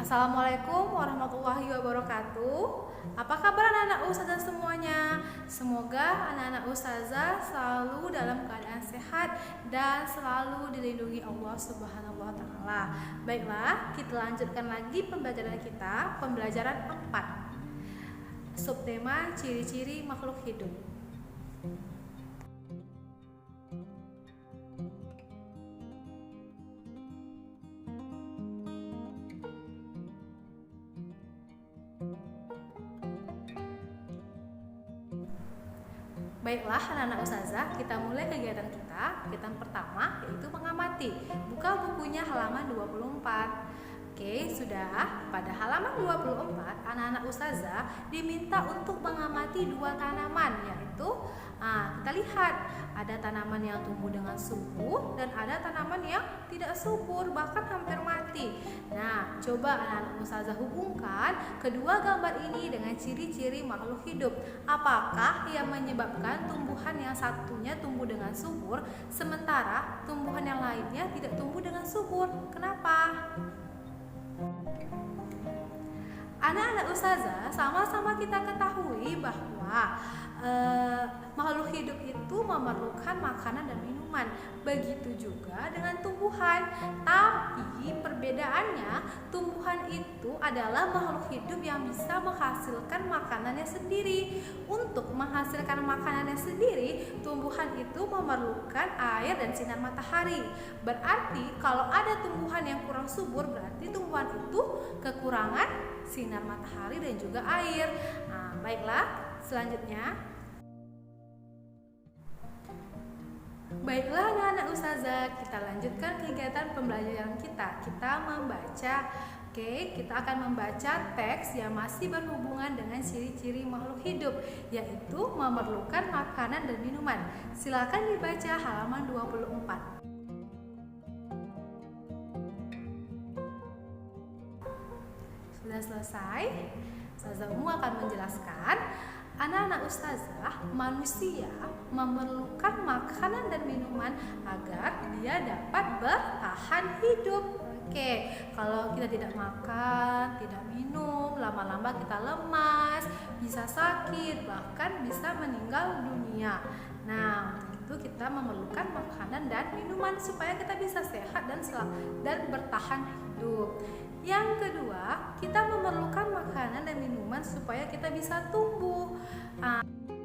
Assalamualaikum warahmatullahi wabarakatuh. Apa kabar anak-anak ustazah semuanya? Semoga anak-anak ustazah selalu dalam keadaan sehat dan selalu dilindungi Allah Subhanahu wa taala. Baiklah, kita lanjutkan lagi pembelajaran kita, pembelajaran 4. Subtema ciri-ciri makhluk hidup. Baiklah anak-anak ustazah, kita mulai kegiatan kita. Kegiatan pertama yaitu mengamati. Buka bukunya halaman 24. Oke, sudah. Pada halaman 24, anak-anak ustazah diminta untuk mengamati dua tanaman, yaitu kita lihat ada tanaman yang tumbuh dengan subur dan ada tanaman yang tidak subur, bahkan hampir mati. Nah, coba anak-anak ustazah hubungkan kedua gambar ini dengan ciri-ciri makhluk hidup. Apakah yang menyebabkan tumbuhan yang satunya tumbuh dengan subur sementara tumbuhan yang lainnya tidak tumbuh dengan subur? Kenapa? Anak-anak ustazah, sama-sama kita ketahui bahwa makhluk hidup itu memerlukan makanan dan minuman. Begitu juga dengan tumbuhan. Tapi perbedaannya, tumbuhan itu adalah makhluk hidup yang bisa menghasilkan makanannya sendiri. Untuk menghasilkan makanannya sendiri, tumbuhan itu memerlukan air dan sinar matahari. Berarti kalau ada tumbuhan yang kurang subur, berarti tumbuhan itu kekurangan sinar matahari dan juga air. Baiklah, selanjutnya. Baiklah anak-anak ustazah, kita lanjutkan kegiatan pembelajaran kita. Kita membaca. Oke, kita akan membaca teks yang masih berhubungan dengan ciri-ciri makhluk hidup, yaitu memerlukan makanan dan minuman. Silakan dibaca halaman 24. Sudah selesai? Ustazah Umu akan menjelaskan. Anak-anak ustazah, manusia memerlukan makanan dan minuman agar dia dapat bertahan hidup. Oke, kalau kita tidak makan, tidak minum, lama-lama kita lemas, bisa sakit, bahkan bisa meninggal dunia. Nah, untuk itu kita memerlukan makanan dan minuman supaya kita bisa sehat dan bertahan hidup. Yang kedua, kita memerlukan makanan dan minuman supaya kita bisa tumbuh.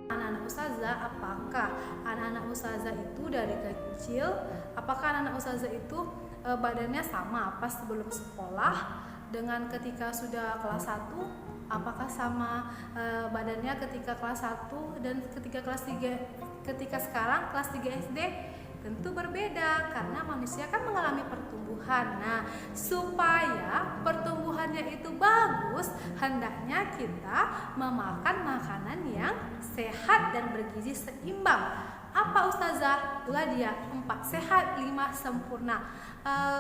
Anak-anak ustazah, apakah anak-anak ustazah itu dari kecil, apakah anak-anak ustazah itu badannya sama pas sebelum sekolah dengan ketika sudah kelas 1? Apakah sama badannya ketika kelas 1 dan ketika kelas 3, ketika sekarang kelas 3 SD? Tentu berbeda karena manusia kan mengalami pertumbuhan. Nah, supaya pertumbuhannya itu bagus, hendaknya kita memakan makanan yang sehat dan bergizi seimbang. Apa ustazah? Itulah dia 4 sehat 5 sempurna.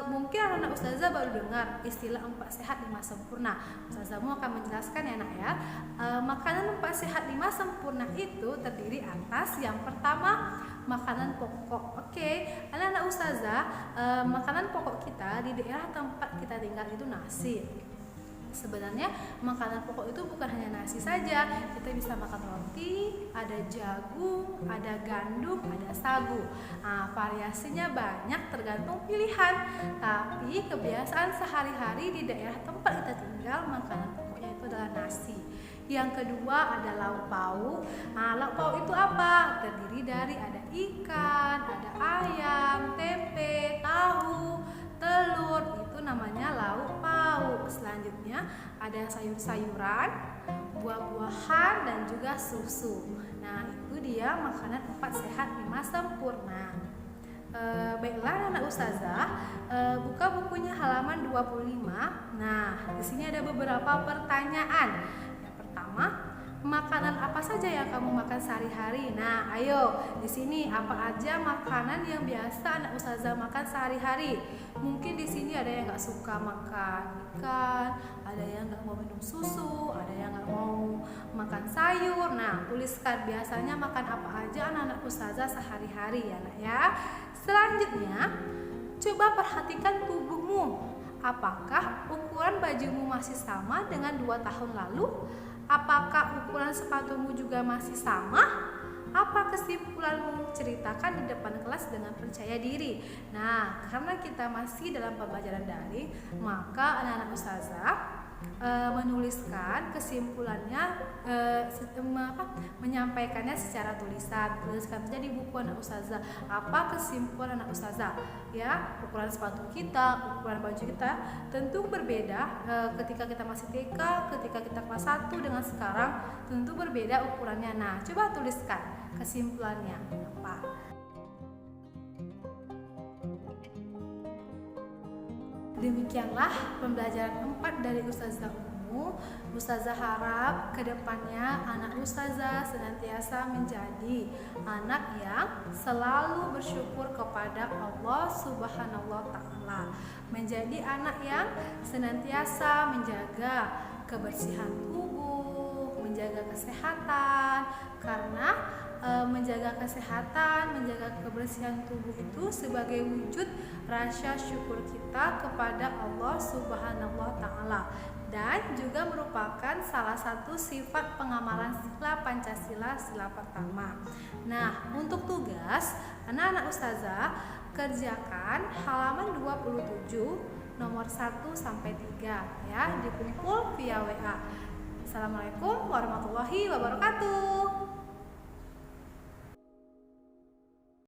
Mungkin anak-anak ustazah baru dengar istilah 4 sehat 5 sempurna. Ustazahmu akan menjelaskan ya nak ya. Makanan 4 sehat 5 sempurna itu terdiri atas yang pertama makanan pokok. Oke, anak-anak ustazah, makanan pokok kita di daerah tempat kita tinggal itu nasi. Sebenarnya makanan pokok itu bukan hanya nasi saja. Kita bisa makan roti, ada jagung, ada gandum, ada sagu. Variasinya banyak tergantung pilihan. Tapi kebiasaan sehari-hari di daerah tempat kita tinggal, makanan pokoknya itu adalah nasi. Yang kedua ada lauk pauk. Lauk pauk itu apa? Terdiri dari ada ikan, ada ayam, tempe, tahu, telur, itu namanya lauk pauk. Selanjutnya ada sayur-sayuran, buah-buahan dan juga susu. Nah, itu dia makanan 4 sehat 5 sempurna. Baiklah anak ustazah, buka bukunya halaman 25. Nah, di sini ada beberapa pertanyaan. Yang pertama, makanan apa saja yang kamu makan sehari-hari? Nah, ayo, di sini apa aja makanan yang biasa anak ustazah makan sehari-hari? Mungkin di sini ada yang nggak suka makan ikan, ada yang nggak mau minum susu, ada yang nggak mau makan sayur. Nah, tuliskan biasanya makan apa aja anak-anak ustazah sehari-hari ya nak ya. Selanjutnya, coba perhatikan tubuhmu. apakah ukuran bajumu masih sama dengan 2 tahun lalu? Apakah ukuran sepatumu juga masih sama? Apa kesimpulanmu? Ceritakan di depan kelas dengan percaya diri. Nah, karena kita masih dalam pembelajaran daring, maka anak-anak ustazah menuliskan kesimpulannya, menyampaikannya secara tuliskan saja di buku anak ustazah. Apa kesimpulan anak ustazah? Ya, ukuran sepatu kita, ukuran baju kita tentu berbeda ketika kita masih TK, ketika kita kelas 1 dengan sekarang tentu berbeda ukurannya. Nah, coba tuliskan kesimpulannya apa. Demikianlah pembelajaran 4 dari Ustazah Umu. Ustazah harap kedepannya anak Ustazah senantiasa menjadi anak yang selalu bersyukur kepada Allah Subhanahu wa Ta'ala, menjadi anak yang senantiasa menjaga kebersihan tubuh, menjaga kesehatan, karena menjaga kesehatan, menjaga kebersihan tubuh itu sebagai wujud rasa syukur kita kepada Allah Subhanahu wa Ta'ala, dan juga merupakan salah satu sifat pengamalan sila Pancasila sila pertama. Nah, untuk tugas anak-anak ustazah, kerjakan halaman 27 nomor 1 sampai 3 ya, dikumpul via WA. Assalamualaikum warahmatullahi wabarakatuh.